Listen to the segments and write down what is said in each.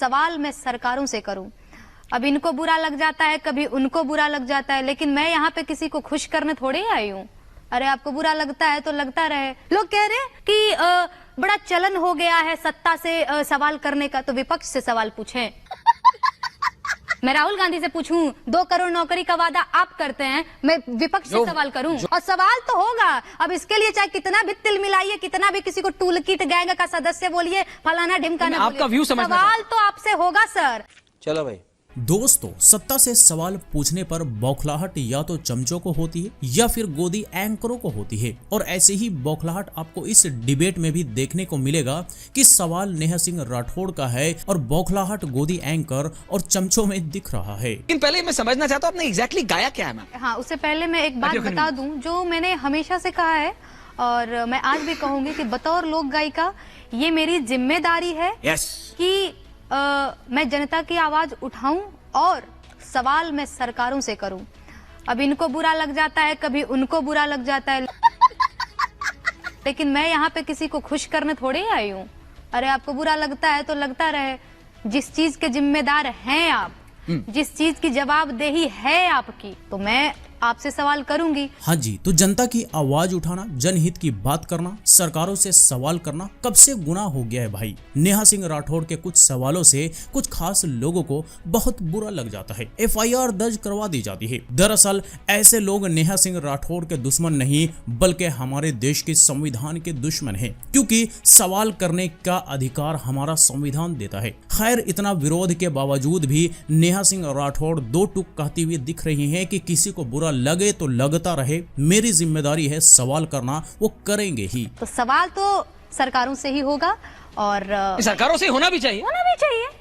सवाल मैं सरकारों से करूं। अब इनको बुरा लग जाता है, कभी उनको बुरा लग जाता है, लेकिन मैं यहाँ पे किसी को खुश करने थोड़े ही आई हूँ। अरे आपको बुरा लगता है तो लगता रहे। लोग कह रहे हैं कि बड़ा चलन हो गया है सत्ता से सवाल करने का, तो विपक्ष से सवाल पूछें। मैं राहुल गांधी से पूछूं 2 करोड़ नौकरी का वादा आप करते हैं, मैं विपक्ष से सवाल करूं? और सवाल तो होगा। अब इसके लिए चाहे कितना भी तिल मिलाइए, कितना भी किसी को टूल किट गैंग का सदस्य बोलिए, फलाना ढिमकाना, आपका व्यू समझना सवाल तो आपसे होगा सर। चलो भाई। दोस्तों, सत्ता से सवाल पूछने पर बौखलाहट या तो चमचों को होती है या फिर गोदी एंकरों को होती है। और ऐसे ही बौखलाहट आपको इस डिबेट में भी देखने को मिलेगा कि सवाल नेहा सिंह राठौड़ का है और बौखलाहट गोदी एंकर और चमचों में दिख रहा है। लेकिन पहले मैं समझना चाहता हूँ आपने एग्जैक्टली गाया क्या है मैम? हाँ, उससे पहले मैं एक बात बता दूं जो मैंने हमेशा से कहा है और मैं आज भी कहूंगी कि बतौर लोक गायिका ये मेरी जिम्मेदारी है कि मैं जनता की आवाज उठाऊं और सवाल मैं सरकारों से करूं। अब इनको बुरा लग जाता है, कभी उनको बुरा लग जाता है, लेकिन मैं यहाँ पे किसी को खुश करने थोड़े ही आई हूँ। अरे आपको बुरा लगता है तो लगता रहे। जिस चीज के जिम्मेदार हैं आप, जिस चीज की जवाबदेही है आपकी, तो मैं आपसे सवाल करूंगी। हाँ जी, तो जनता की आवाज उठाना, जनहित की बात करना, सरकारों से सवाल करना कब से गुनाह हो गया है भाई। नेहा सिंह राठौड़ के कुछ सवालों से कुछ खास लोगों को बहुत बुरा लग जाता है, FIR दर्ज करवा दी जाती है। दरअसल ऐसे लोग नेहा सिंह राठौड़ के दुश्मन नहीं बल्कि हमारे देश के संविधान के दुश्मन है, क्योंकि सवाल करने का अधिकार हमारा संविधान देता है। खैर, इतना विरोध के बावजूद भी नेहा सिंह राठौड़ 2 टूक कहती हुई दिख रही है कि किसी को बुरा लगे तो लगता रहे, मेरी जिम्मेदारी है सवाल करना, वो करेंगे ही। तो सवाल तो सरकारों से ही होगा और सरकारों से होना भी चाहिए।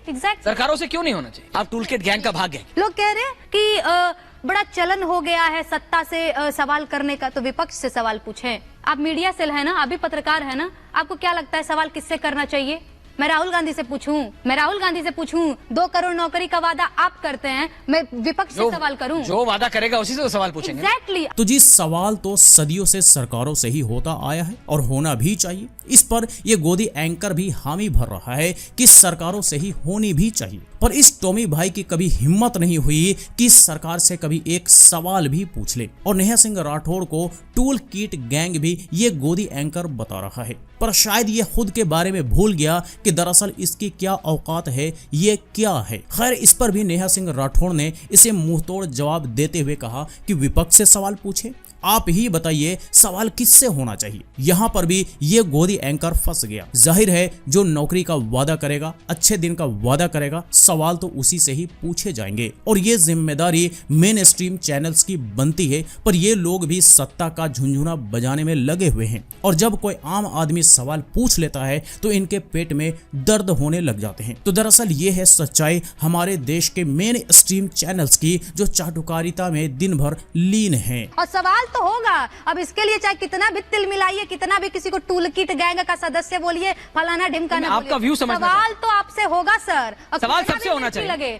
एग्जैक्ट। सरकारों से क्यों नहीं होना चाहिए? आप टूल किट गैंग का भाग गए। लोग कह रहे हैं कि बड़ा चलन हो गया है सत्ता से सवाल करने का, तो विपक्ष से सवाल पूछें। आप मीडिया सेल है ना, आप भी पत्रकार है ना, आपको क्या लगता है सवाल किससे करना चाहिए? मैं राहुल गांधी से पूछूं 2 करोड़ नौकरी का वादा आप करते हैं, मैं विपक्ष से सवाल करूं? जो वादा करेगा उसी से तो सवाल पूछेंगे। एग्जैक्टली। तो जी, सवाल तो सदियों से सरकारों से ही होता आया है और होना भी चाहिए। इस पर ये गोदी एंकर भी हामी भर रहा है कि सरकारों से ही होनी भी चाहिए। पर इस टॉमी भाई की कभी हिम्मत नहीं हुई कि सरकार से कभी एक सवाल भी पूछ ले। और नेहा सिंह राठौड़ को टूल किट गैंग भी ये गोदी एंकर बता रहा है, पर शायद ये खुद के बारे में भूल गया कि दरअसल इसकी क्या औकात है, ये क्या है। खैर, इस पर भी नेहा सिंह राठौड़ ने इसे मुंहतोड़ जवाब देते हुए कहा कि विपक्ष से सवाल पूछे, आप ही बताइए सवाल किससे होना चाहिए। यहाँ पर भी ये गोदी एंकर फंस गया। जाहिर है जो नौकरी का वादा करेगा, अच्छे दिन का वादा करेगा, सवाल तो उसी से ही पूछे जाएंगे और ये जिम्मेदारी मेन स्ट्रीम चैनल्स की बनती है। पर ये लोग भी सत्ता का झुंझुना बजाने में लगे हुए हैं और जब कोई आम आदमी सवाल पूछ लेता है तो इनके पेट में दर्द होने लग जाते हैं। तो दरअसल ये है सच्चाई हमारे देश के मेन स्ट्रीम चैनल्स की, जो चाटुकारिता में दिन भर लीन है। और सवाल तो होगा। अब इसके लिए चाहे कितना भी तिल मिलाइए, कितना भी किसी को टूल किट गैंग का सदस्य बोलिए, फलाना ढिमकाना, आपका व्यू समझना सवाल तो आपसे होगा सर। सवाल सबसे होना चाहिए। लगे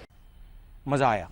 मजा आया।